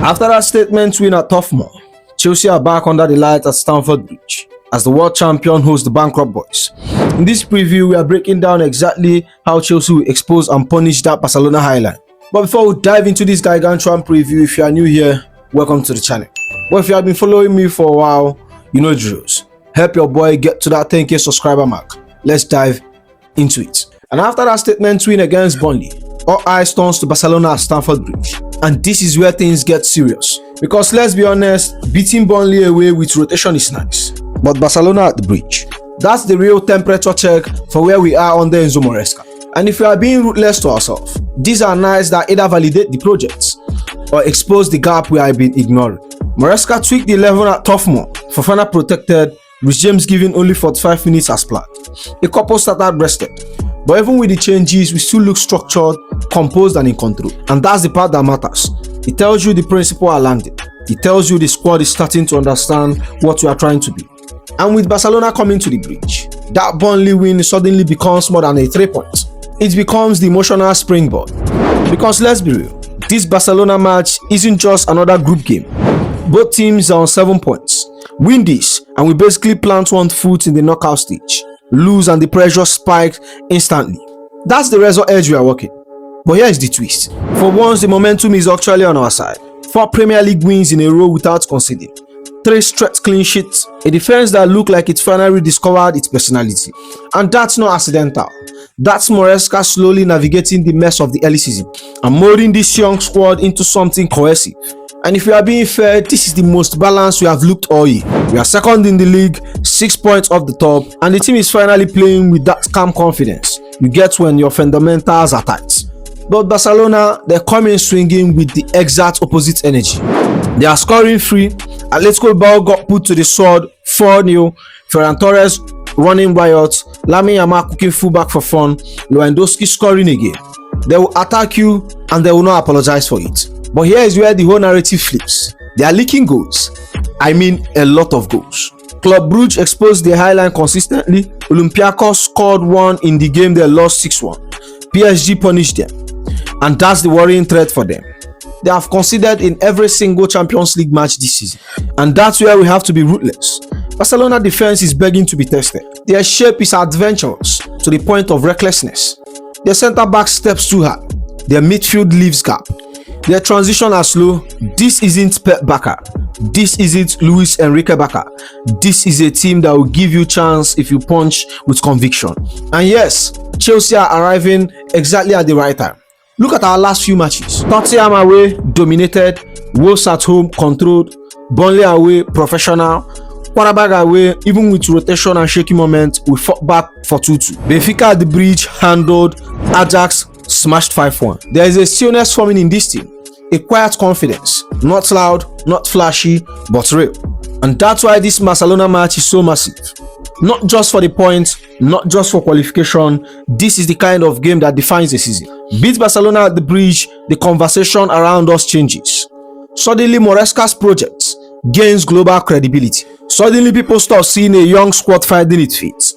After that statement win at Turf Moor, Chelsea are back under the lights at Stamford Bridge as the world champion hosts the bankrupt boys. In this preview, we are breaking down exactly how Chelsea will expose and punish that Barcelona highline. But before we dive into this gargantuan preview, if you are new here, welcome to the channel. But if you have been following me for a while, you know drills. Help your boy get to that 10k subscriber mark. Let's dive into it. And after that statement win against Burnley, all eyes turns to Barcelona at Stamford Bridge. And this is where things get serious. Because let's be honest, beating Burnley away with rotation is nice. But Barcelona at the bridge, that's the real temperature check for where we are under Enzo Maresca. And if we are being ruthless to ourselves, these are nights that either validate the projects or expose the gap we have been ignoring. Maresca tweaked the 11 at Turf Moor, Fofana protected, with James giving only 45 minutes as planned. A couple started rested. But even with the changes, we still look structured, composed and in control. And that's the part that matters. It tells you the principle are landing. It tells you the squad is starting to understand what we are trying to be. And with Barcelona coming to the bridge, that Burnley win suddenly becomes more than a 3 points. It becomes the emotional springboard. Because let's be real, this Barcelona match isn't just another group game. Both teams are on 7 points. Win this and we basically plant one foot in the knockout stage. Lose and the pressure spikes instantly. That's the result edge we are working. But here is the twist. For once, the momentum is actually on our side. 4 Premier League wins in a row without conceding. 3 straight clean sheets. A defense that looked like it finally rediscovered its personality. And that's not accidental. That's Maresca slowly navigating the mess of the early season and molding this young squad into something cohesive. And if we are being fair, this is the most balanced we have looked all year. We are second in the league, 6 points off the top, and the team is finally playing with that calm confidence you get when your fundamentals are tight. But Barcelona, they're coming swinging with the exact opposite energy. They are scoring free. Atletico Bilbao got put to the sword 4-0. Ferran Torres running riot. Lamine Yamal cooking fullback for fun. Lewandowski scoring again. They will attack you and they will not apologize for it. But here is where the whole narrative flips. They are leaking goals. I mean a lot of goals. Club Brugge exposed their highline consistently. Olympiacos scored 1 in the game they lost 6-1. PSG punished them. And that's the worrying threat for them. They have conceded in every single Champions League match this season. And that's where we have to be ruthless. Barcelona defense is begging to be tested. Their shape is adventurous to the point of recklessness. Their centre back steps too high. Their midfield leaves gap. Their transition are slow. This isn't Pep Barca. This isn't Luis Enrique Barca. This is a team that will give you chance if you punch with conviction. And yes, Chelsea are arriving exactly at the right time. Look at our last few matches. Tottenham away, dominated. Wolves at home, controlled. Burnley away, professional. Quarterback away, even with rotation and shaky moments, we fought back for 2-2. Benfica at the bridge, handled. Ajax smashed 5-1. There is a stillness forming in this team. A quiet confidence. Not loud, not flashy, but real. And that's why this Barcelona match is so massive. Not just for the points, not just for qualification. This is the kind of game that defines the season. Beat Barcelona at the bridge, the conversation around us changes. Suddenly Maresca's project gains global credibility. Suddenly people start seeing a young squad finding its feet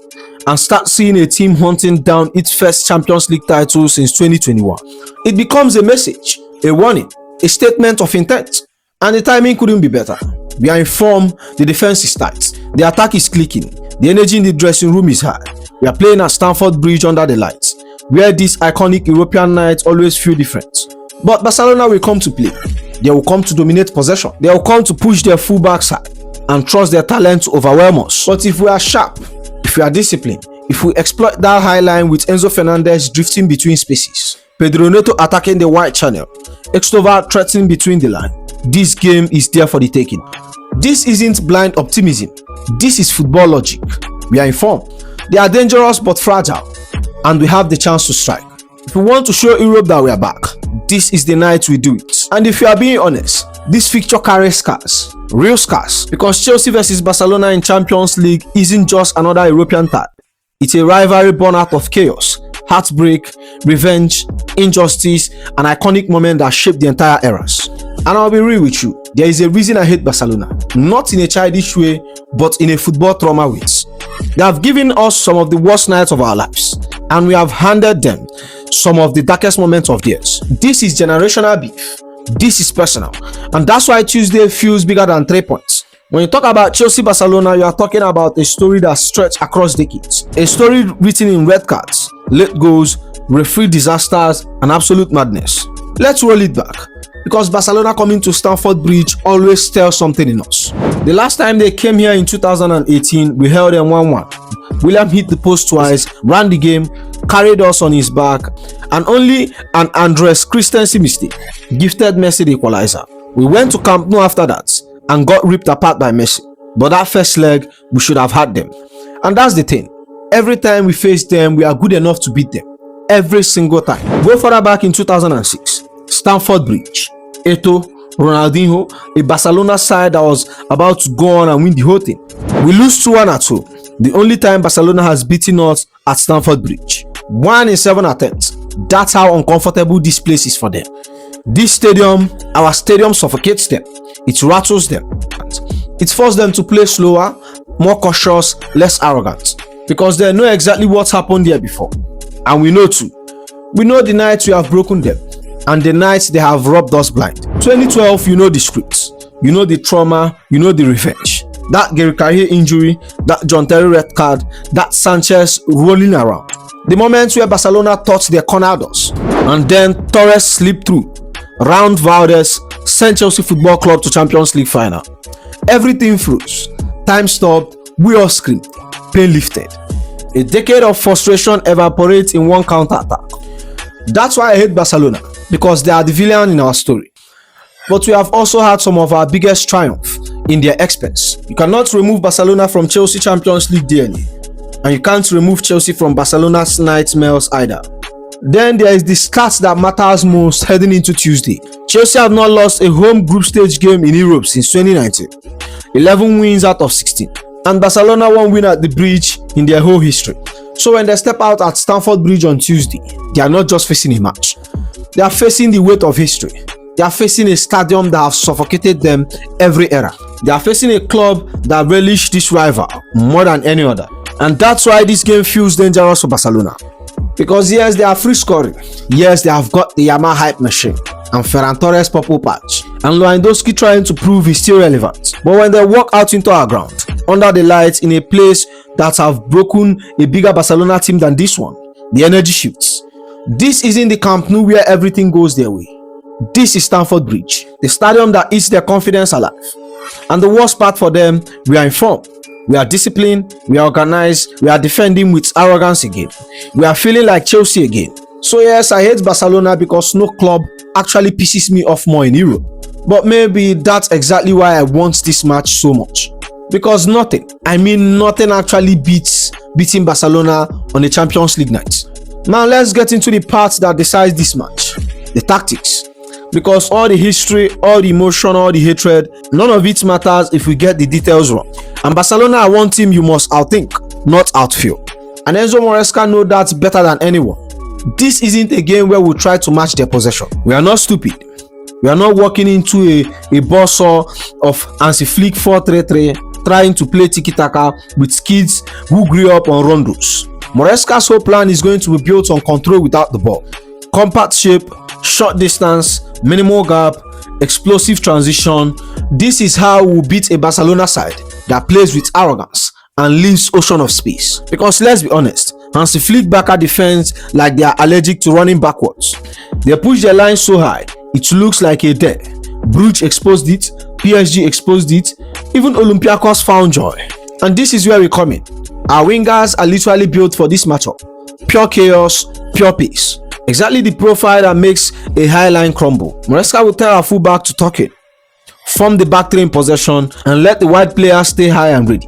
and start seeing a team hunting down its first Champions League title since 2021. It becomes a message, a warning, a statement of intent, and the timing couldn't be better. We are in form, the defense is tight, the attack is clicking, the energy in the dressing room is high. We are playing at Stamford Bridge under the lights, where these iconic European nights always feel different. But Barcelona will come to play. They will come to dominate possession. They will come to push their fullbacks high and trust their talent to overwhelm us. But if we are sharp, if we are disciplined, if we exploit that high line with Enzo Fernandez drifting between spaces, Pedro Neto attacking the wide channel, Extrovert threatening between the line, this game is there for the taking. This isn't blind optimism. This is football logic. We are informed. They are dangerous but fragile, and we have the chance to strike. If we want to show Europe that we are back, this is the night we do it. And if you are being honest, this fixture carries scars, real scars, because Chelsea versus Barcelona in Champions League isn't just another European tie. It's a rivalry born out of chaos, heartbreak, revenge, injustice, an iconic moment that shaped the entire eras. And I'll be real with you, there is a reason I hate Barcelona. Not in a childish way, but in a football trauma way. They have given us some of the worst nights of our lives, and we have handed them some of the darkest moments of theirs. This is generational beef, This is personal, and that's why Tuesday feels bigger than 3 points. When you talk about Chelsea Barcelona, you are talking about a story that stretched across decades. A story written in red cards, late goals, referee disasters, and absolute madness. Let's roll it back, because Barcelona coming to Stamford Bridge always tells something in us. The last time they came here in 2018, we held them 1-1. William hit the post twice, ran the game, carried us on his back, and only an Andres Christensen mistake gifted Messi the equalizer. We went to Camp Nou after that and got ripped apart by Messi. But that first leg, we should have had them. And that's the thing. Every time we face them, we are good enough to beat them. Every single time. Go further back in 2006. Stamford Bridge. Eto'o, Ronaldinho, a Barcelona side that was about to go on and win the whole thing. We lose 2-1 at home. The only time Barcelona has beaten us at Stamford Bridge. 1 in 7 attempts. That's how uncomfortable this place is for them. This stadium, our stadium, suffocates them. It rattles them. It forces them to play slower, more cautious, less arrogant. Because they know exactly what happened there before. And we know too. We know the nights we have broken them. And the nights they have robbed us blind. 2012, you know the scripts. You know the trauma. You know the revenge. That Gary Cahill injury, that John Terry red card, that Sanchez rolling around. The moments where Barcelona thought they cornered us. And then Torres slipped through. Round Valdez, sent Chelsea Football Club to Champions League final. Everything froze. Time stopped. We all screamed. Pain lifted. A decade of frustration evaporates in one counter-attack. That's why I hate Barcelona, because they are the villain in our story. But we have also had some of our biggest triumph in their expense. You cannot remove Barcelona from Chelsea Champions League DNA, and you can't remove Chelsea from Barcelona's nightmares either. Then there is the stats that matters most heading into Tuesday. Chelsea have not lost a home group stage game in Europe since 2019. 11 wins out of 16. And Barcelona won win at the Bridge in their whole history. So when they step out at Stamford Bridge on Tuesday, they are not just facing a match. They are facing the weight of history. They are facing a stadium that has suffocated them every era. They are facing a club that relished this rival more than any other. And that's why this game feels dangerous for Barcelona. Because yes, they are free scoring. Yes, they have got the Yamaha hype machine and Ferran Torres purple patch. And Lewandowski trying to prove he's still relevant. But when they walk out into our ground, under the lights in a place that have broken a bigger Barcelona team than this one, the energy shifts. This isn't the Camp Nou where everything goes their way. This is Stamford Bridge, the stadium that eats their confidence alive. And the worst part for them, we are informed. We are disciplined, we are organized, we are defending with arrogance again. We are feeling like Chelsea again. So yes, I hate Barcelona because no club actually pisses me off more in Europe. But maybe that's exactly why I want this match so much. Because nothing, I mean nothing actually beating Barcelona on a Champions League night. Now let's get into the part that decides this match. The tactics. Because all the history, all the emotion, all the hatred, none of it matters if we get the details wrong. And Barcelona are one team you must outthink, not outfeel. And Enzo Maresca knows that better than anyone. This isn't a game where we try to match their possession. We are not stupid. We are not walking into a buzzsaw of Hansi Flick 4-3-3 trying to play tiki-taka with kids who grew up on rondos. Maresca's whole plan is going to be built on control without the ball. Compact shape, short distance, minimal gap, explosive transition. This is how we beat a Barcelona side that plays with arrogance and leaves ocean of space. Because let's be honest, Hansi Flick Barca defense like they are allergic to running backwards. They push their line so high, it looks like a dare. Bruges exposed it, PSG exposed it, even Olympiacos found joy. And this is where we come in. Our wingers are literally built for this matchup. Pure chaos, pure pace. Exactly the profile that makes a high line crumble. Maresca will tell our fullback to tuck in, form the back three in possession, and let the wide players stay high and ready.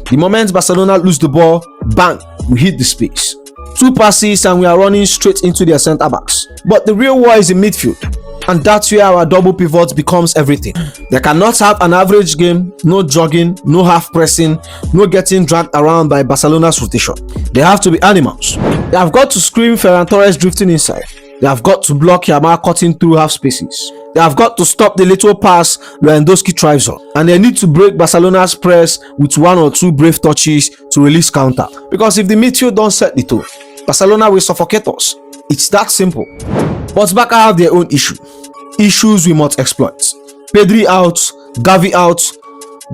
The moment Barcelona lose the ball, bang, we hit the space. 2 passes and we are running straight into their centre backs. But the real war is in midfield, and that's where our double pivot becomes everything. They cannot have an average game, no jogging, no half pressing, no getting dragged around by Barcelona's rotation. They have to be animals. They have got to scream Ferran Torres drifting inside. They have got to block Yamaha cutting through half spaces. They have got to stop the little pass Lewandowski thrives on. And they need to break Barcelona's press with 1 or 2 brave touches to release counter. Because if the midfield don't set the tone, Barcelona will suffocate us. It's that simple. But Barca have their own issue. issues we must exploit. Pedri out, Gavi out,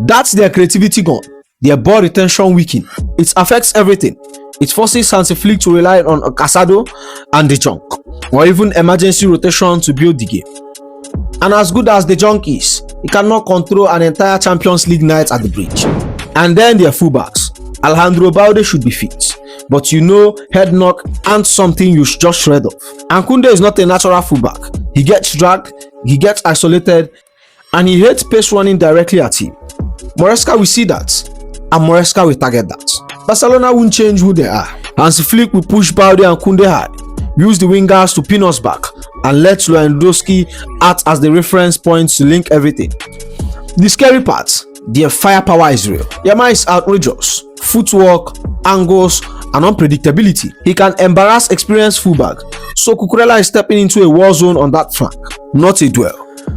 that's their creativity gone. Their ball retention weakened. It affects everything. It forces Hansi Flick to rely on Casado and De Jong, or even emergency rotation to build the game. And as good as De Jong is, he cannot control an entire Champions League night at the Bridge. And then their fullbacks. Alejandro Balde should be fit, but you know head knock and something you should just shred off. And Koundé is not a natural fullback. He gets dragged, he gets isolated, and he hates pace running directly at him. Maresca will see that, and Maresca will target that. Barcelona won't change who they are. Hansi Flick will push Balde and Koundé high, use the wingers to pin us back, and let Lewandowski act as the reference point to link everything. The scary part, their firepower is real. Yamal is outrageous. Footwork, angles, and unpredictability. He can embarrass experienced fullback. So Cucurella is stepping into a war zone on that flank, not a duel.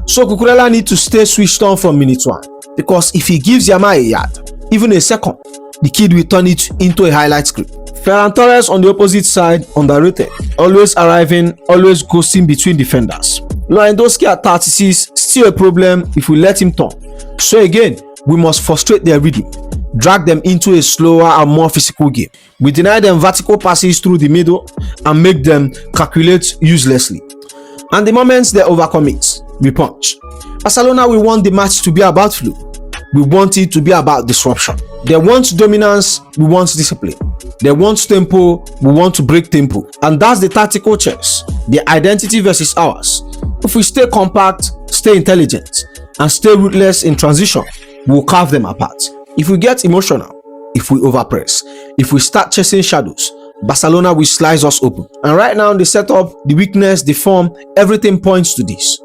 So Cucurella needs to stay switched on from minute 1, because if he gives Yamal a yard, even a second, the kid will turn it into a highlight script. Ferran Torres on the opposite side, underrated, always arriving, always ghosting between defenders. Lewandowski at 36, still a problem if we let him turn. So again, we must frustrate their rhythm, drag them into a slower and more physical game. We deny them vertical passes through the middle and make them calculate uselessly. And the moments they overcome it, we punch. Barcelona, we want the match to be about flow. We want it to be about disruption. They want dominance, we want discipline. They want tempo, we want to break tempo. And that's the tactical chess, the identity versus ours. If we stay compact, stay intelligent, and stay ruthless in transition, we'll carve them apart. If we get emotional, if we overpress, if we start chasing shadows, Barcelona will slice us open. And right now, the setup, the weakness, the form, everything points to this.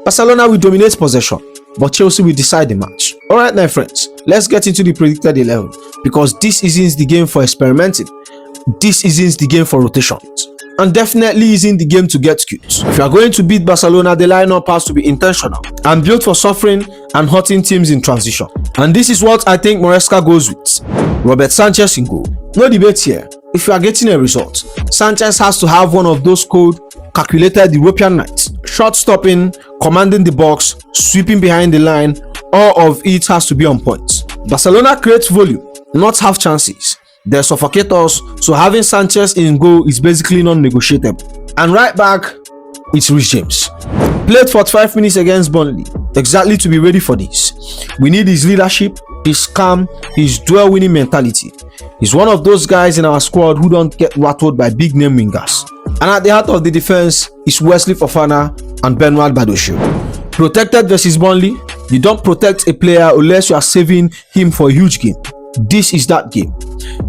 Barcelona will dominate possession, but Chelsea will decide the match. Alright, my friends, let's get into the predicted 11, because this isn't the game for experimenting. This isn't the game for rotations. And definitely isn't the game to get cute. If you are going to beat Barcelona, the lineup has to be intentional and built for suffering and hurting teams in transition. And this is what I think Maresca goes with. Robert Sanchez in goal. No debate here. If you are getting a result, Sanchez has to have one of those cold, calculated European nights. Shot stopping, commanding the box, sweeping behind the line, all of it has to be on point. Barcelona creates volume, not half chances. They suffocate us, so having Sanchez in goal is basically non-negotiable. And right back, it's Reece James. Played 45 minutes against Burnley, exactly to be ready for this. We need his leadership, his calm, his duel-winning mentality. He's one of those guys in our squad who don't get rattled by big-name wingers. And at the heart of the defense is Wesley Fofana and Benoit Badiashile. Protected versus Burnley, you don't protect a player unless you are saving him for a huge game. This is that game.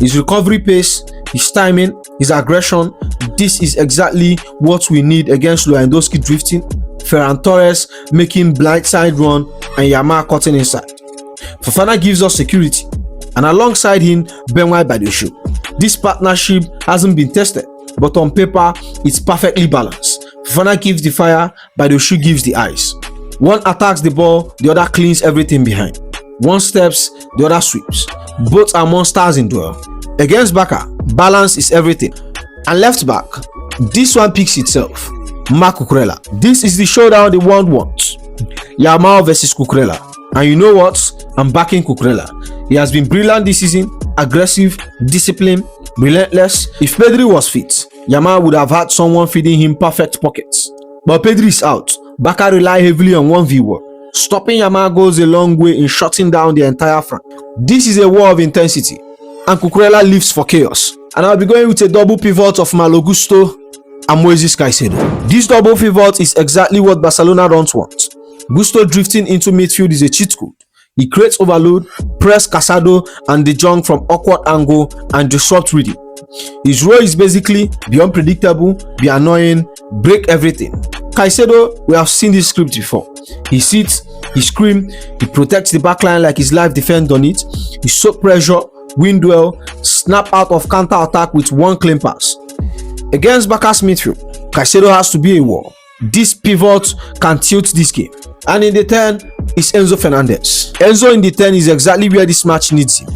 His recovery pace, his timing, his aggression, this is exactly what we need against Lewandowski drifting, Ferran Torres making blindside run, and Yamal cutting inside. Fofana gives us security, and alongside him, Benoit Badiashile. This partnership hasn't been tested, but on paper, it's perfectly balanced. Fofana gives the fire, Badiashile gives the ice. One attacks the ball, the other cleans everything behind. One steps, the other sweeps. Both are monsters in duel. Against Barca, balance is everything. And left back, this one picks itself. Marc Cucurella. This is the showdown the world wants. Yamal versus Cucurella. And you know what? I'm backing Cucurella. He has been brilliant this season, aggressive, disciplined, relentless. If Pedri was fit, Yamal would have had someone feeding him perfect pockets. But Pedri is out. Barca rely heavily on 1v1. Stopping Yamal goes a long way in shutting down the entire front. This is a war of intensity, and Cucurella lives for chaos. And I'll be going with a double pivot of Malo Gusto and Moises Caicedo. This double pivot is exactly what Barcelona don't want. Gusto drifting into midfield is a cheat code. He creates overload, press Casado and De Jong from awkward angle and disrupt rhythm. His role is basically be unpredictable, be annoying, break everything. Caicedo, we have seen this script before. He sits, he screams, he protects the backline like his life depends on it. He soak pressure, win duel, snap out of counter attack with one clean pass. Against Barca's midfield, Caicedo has to be a wall. This pivot can tilt this game. And in the 10 is Enzo Fernandez. Enzo in the 10 is exactly where this match needs him.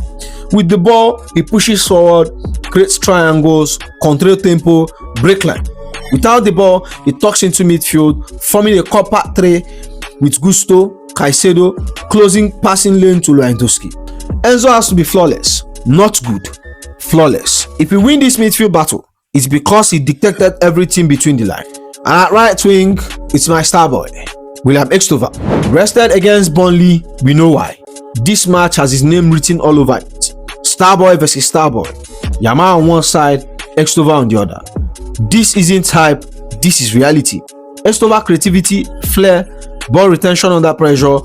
With the ball, he pushes forward, creates triangles, control tempo, break line. Without the ball, he tucks into midfield, forming a compact three with Gusto, Caicedo, closing passing lane to Lewandowski. Enzo has to be flawless, not good, flawless. If we win this midfield battle, it's because he dictated everything between the line. And at right wing, it's my star boy, William Extova. Rested against Burnley, we know why. This match has his name written all over it. Starboy versus Starboy. Yamal on one side, Extova on the other. This isn't hype, this is reality. Extova creativity, flair, ball retention under pressure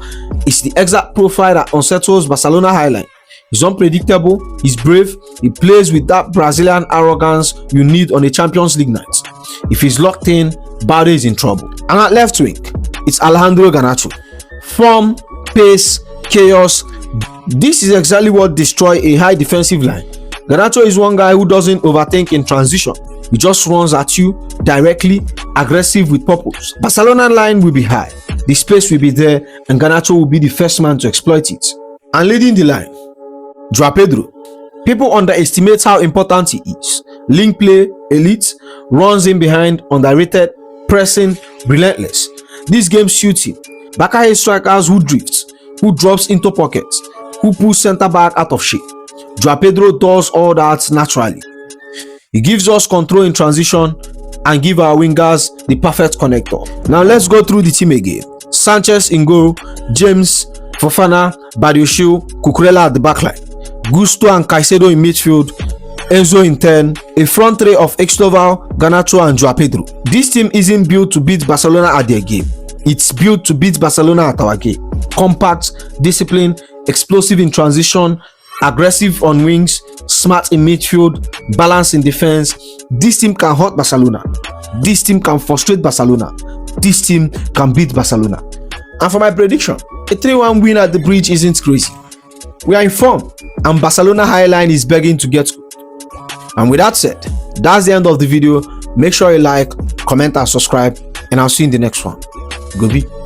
is the exact profile that unsettles Barcelona highline. He's unpredictable, he's brave, he plays with that Brazilian arrogance you need on a Champions League night. If he's locked in, Balde is in trouble. And at left wing, it's Alejandro Garnacho. Form, pace, chaos. This is exactly what destroys a high defensive line. Garnacho is one guy who doesn't overthink in transition. He just runs at you directly, aggressive with purpose. Barcelona line will be high, the space will be there, and Garnacho will be the first man to exploit it. And leading the line, Joao Pedro. People underestimate how important he is. Link play, elite, runs in behind, underrated, pressing, relentless. This game suits him. Barca hates strikers who drifts, who drops into pockets, who pulls center back out of shape. Joao Pedro does all that naturally. He gives us control in transition and give our wingers the perfect connector. Now let's go through the team again. Sanchez in goal, James, Fofana, Badiashile, Cucurella at the backline, Gusto and Caicedo in midfield, Enzo in 10, a front three of Extova, Garnacho and Joao Pedro. This team isn't built to beat Barcelona at their game. It's built to beat Barcelona at our game. Compact, disciplined, explosive in transition, aggressive on wings, smart in midfield, balance in defense. This team can hurt Barcelona. This team can frustrate Barcelona. This team can beat Barcelona. And for my prediction, a 3-1 win at the Bridge isn't crazy. We are in form, and Barcelona highline is begging to get good. And with that said, that's the end of the video. Make sure you like, comment and subscribe, and I'll see you in the next one. Goodbye.